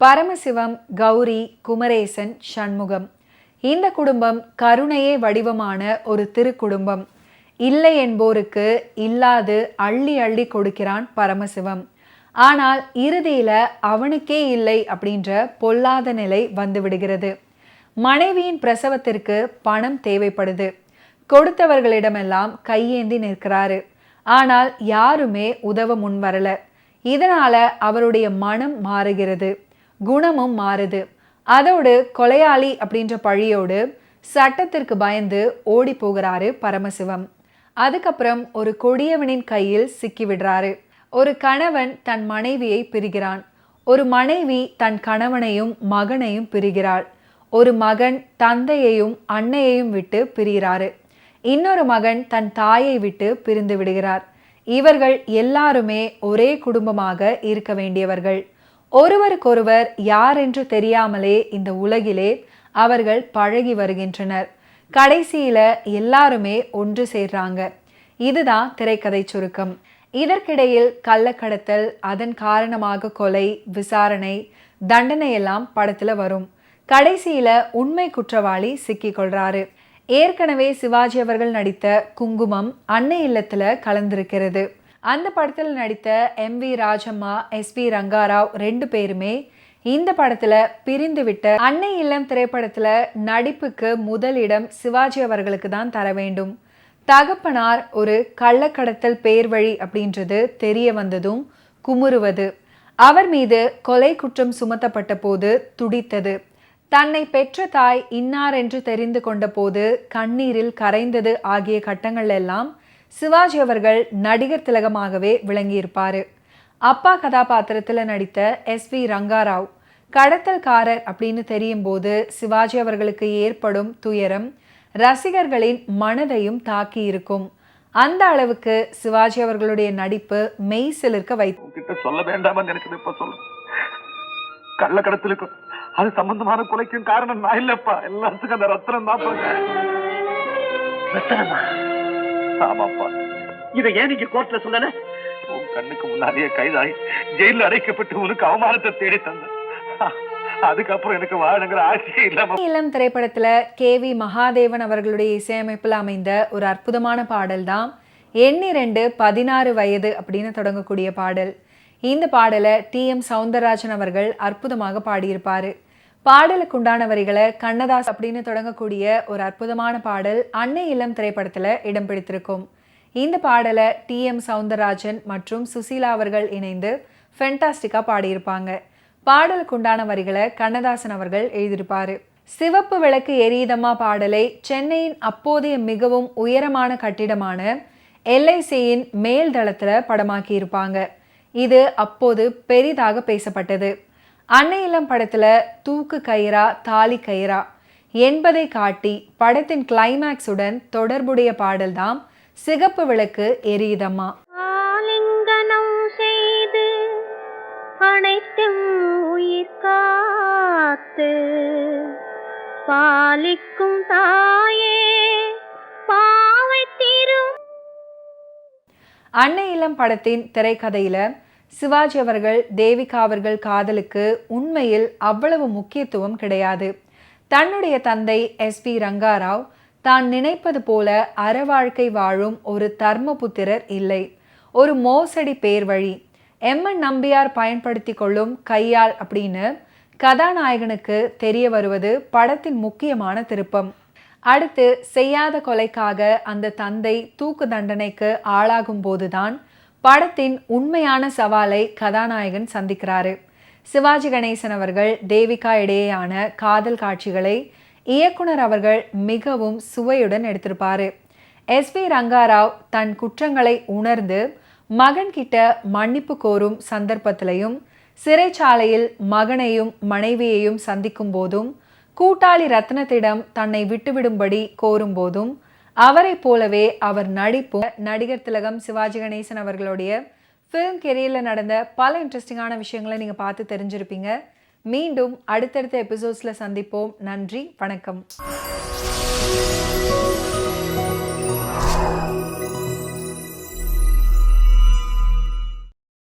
பரமசிவம், கௌரி, குமரேசன், சண்முகம். இந்த குடும்பம் கருணையே வடிவமான ஒரு திருக்குடும்பம். இல்லை என்போருக்கு இல்லாது அள்ளி அள்ளி கொடுக்கிறான் பரமசிவம். ஆனால் இறுதியில அவனுக்கே இல்லை அப்படின்ற பொல்லாத நிலை வந்து விடுகிறது. மனைவியின் பிரசவத்திற்கு பணம் தேவைப்படுது. கொடுத்தவர்களிடமெல்லாம் கையேந்தி நிற்கிறாரு. ஆனால் யாருமே உதவ முன் வரல. இதனால அவருடைய மனம் மாறுகிறது, குணமும் மாறுது. அதோடு கொலையாளி அப்படின்ற பழியோடு சட்டத்திற்கு பயந்து ஓடி போகிறாரு பரமசிவம். அதுக்கப்புறம் ஒரு கொடியவனின் கையில் சிக்கி விடுறாரு. ஒரு கணவன் தன் மனைவியை பிரிகிறான். ஒரு மனைவி தன் கணவனையும் மகனையும் பிரிகிறாள். ஒரு மகன் தந்தையையும் அன்னையையும் விட்டு பிரிகிறாரு. இன்னொரு மகன் தன் தாயை விட்டு பிரிந்து விடுகிறார். இவர்கள் எல்லாருமே ஒரே குடும்பமாக இருக்க வேண்டியவர்கள். ஒருவருக்கொருவர் யார் என்று தெரியாமலே இந்த உலகிலே அவர்கள் பழகி வருகின்றனர். கடைசியில எல்லாருமே ஒன்று சேர்றாங்க. இதுதான் திரைக்கதை சுருக்கம். இதற்கிடையில் கள்ளக்கடத்தல், அதன் காரணமாக கொலை, விசாரணை, தண்டனை எல்லாம் படத்துல வரும். கடைசியில உண்மை குற்றவாளி சிக்கிக்கொள்றாரு. ஏற்கனவே சிவாஜி அவர்கள் நடித்த குங்குமம் அன்னை இல்லத்துல கலந்திருக்கிறது. அந்த படத்தில் நடித்த எம்.வி. ராஜம்மா, எஸ்.வி. ரங்காராவ் 2 பேருமே இந்த படத்துல பிரிந்து விட்ட அன்னை இல்லம் திரைப்படத்துல நடிப்புக்கு முதலிடம் சிவாஜி அவர்களுக்கு தான் தர வேண்டும். தகப்பனார் ஒரு கள்ளக்கடத்தல் பேர்வழி அப்படின்றது தெரிய வந்ததும் குமுறுவது, அவர் மீது கொலை குற்றம் சுமத்தப்பட்ட போது துடித்தது, தன்னை பெற்ற தாய் இன்னார் என்று தெரிந்து கொண்ட போது கண்ணீரில் கரைந்தது ஆகிய கட்டங்கள் எல்லாம் சிவாஜி அவர்கள் நடிகர் திலகமாகவே விளங்கியிருப்பாரு. அப்பா கதாபாத்திரத்தில் நடித்த எஸ்.வி. ரங்காராவ் கடத்தல்காரர் அப்படின்னு தெரியும் போது சிவாஜி அவர்களுக்கு ஏற்படும் துயரம் ரசிகர்களின் மனதையும் தாக்கி இருக்கும். அந்த அளவுக்கு சிவாஜி அவர்களுடைய நடிப்பு மெய் சிலிர்க்க வைத்து. சொல்ல வேண்டாம் நினைச்சது இப்ப சொல்லு. கள்ளக்கடத்தலுக்கும் அது சம்பந்தமான கொலைக்கும் காரணம் நான் இல்லப்பா. எல்லாத்துக்கும் அந்த ரத்தனம் தான். ஆமாப்பா, இதை ஏன் நீங்க கோர்ட்ல சொல்லல? உன் கண்ணுக்கு முன்னாடியே கைதாகி ஜெயில அடைக்கப்பட்டு உனக்கு அவமானத்தை தேடி தந்த. அதுக்கப்புறம் எனக்கு வாழங்கிற ஆசையே இல்லாம. இளம் திரைப்படத்துல K.V. மகாதேவன் அவர்களுடைய இசையமைப்பில் அமைந்த ஒரு அற்புதமான பாடல் தான் எண்ணிரண்டு 16 வயது அப்படின்னு தொடங்கக்கூடிய பாடல். இந்த பாடலை T.M. சௌந்தரராஜன் அவர்கள் அற்புதமாக பாடியிருப்பாரு. பாடலுக்கு உண்டான வரிகளை கண்ணதாஸ் அப்படின்னு தொடங்கக்கூடிய ஒரு அற்புதமான பாடல் அன்னை இல்லம் திரைப்படத்துல இடம் பிடித்திருக்கும். இந்த பாடலை T.M. சௌந்தரராஜன் மற்றும் சுசீலா அவர்கள் இணைந்து ஃபென்டாஸ்டிக்கா பாடியிருப்பாங்க. பாடலுக்கு உண்டான வரிகளை கண்ணதாசன் அவர்கள் எழுதியிருப்பாரு. சிவப்பு விளக்கு எரியுதம்மா பாடலை சென்னையின் அப்போதைய மிகவும் உயரமான கட்டிடமான LIC-யின் மேல் தளத்துல படமாக்கி இருப்பாங்க. இது அப்போது பெரிதாக பேசப்பட்டது. அன்னை இல்லம் படத்துல தூக்கு கயிறா தாலி கயிறா என்பதை காட்டி படத்தின் கிளைமேக்ஸுடன் தொடர்புடைய பாடல்தான் சிகப்பு விளக்கு எரியுதம்மா. அனைத்தும் உயிர் காத்து பாலிக்கும் தாயே பாவை தீரும். அன்னை இல்லம் படத்தின் திரைக்கதையில சிவாஜி அவர்கள் தேவிகா அவர்கள் காதலுக்கு உண்மையில் அவ்வளவு முக்கியத்துவம் கிடையாது. தன்னுடைய தந்தை எஸ்.வி. ரங்காராவ் தான் நினைப்பது போல அறவாழ்க்கை வாழும் ஒரு தர்மபுத்திரர் இல்லை, ஒரு மோசடி பேர்வழி. M.N. நம்பியார் பயன்படுத்தி கொள்ளும் கையால் அப்படின்னு கதாநாயகனுக்கு தெரிய வருவது படத்தின் முக்கியமான திருப்பம். அடுத்து செய்யாத கொலைக்காக அந்த தந்தை தூக்கு தண்டனைக்கு ஆளாகும் போதுதான் படத்தின் உண்மையான சவாலை கதாநாயகன் சந்திக்கிறாரு. சிவாஜி கணேசன் அவர்கள் தேவிகா இடையேயான காதல் காட்சிகளை இயக்குனர் அவர்கள் மிகவும் சுவையுடன் எடுத்திருப்பாரு. எஸ்.வி. ரங்காராவ் தன் குற்றங்களை உணர்ந்து மகன் கிட்ட மன்னிப்பு கோரும் சந்தர்ப்பத்திலையும், சிறைச்சாலையில் மகனையும் மனைவியையும் சந்திக்கும் போதும், கூட்டாளி ரத்னத்திடம் தன்னை விட்டுவிடும்படி கோரும் போதும், அவரை போலவே அவர் நடிப்பு நடிகர் திலகம் சிவாஜி கணேசன் அவர்களுடைய ஃபிலிம் கெரியரில் நடந்த பல இன்ட்ரெஸ்டிங்கான விஷயங்களை நீங்கள் பார்த்து தெரிஞ்சிருப்பீங்க. மீண்டும் அடுத்தடுத்த எபிசோட்ஸில் சந்திப்போம். நன்றி, வணக்கம்.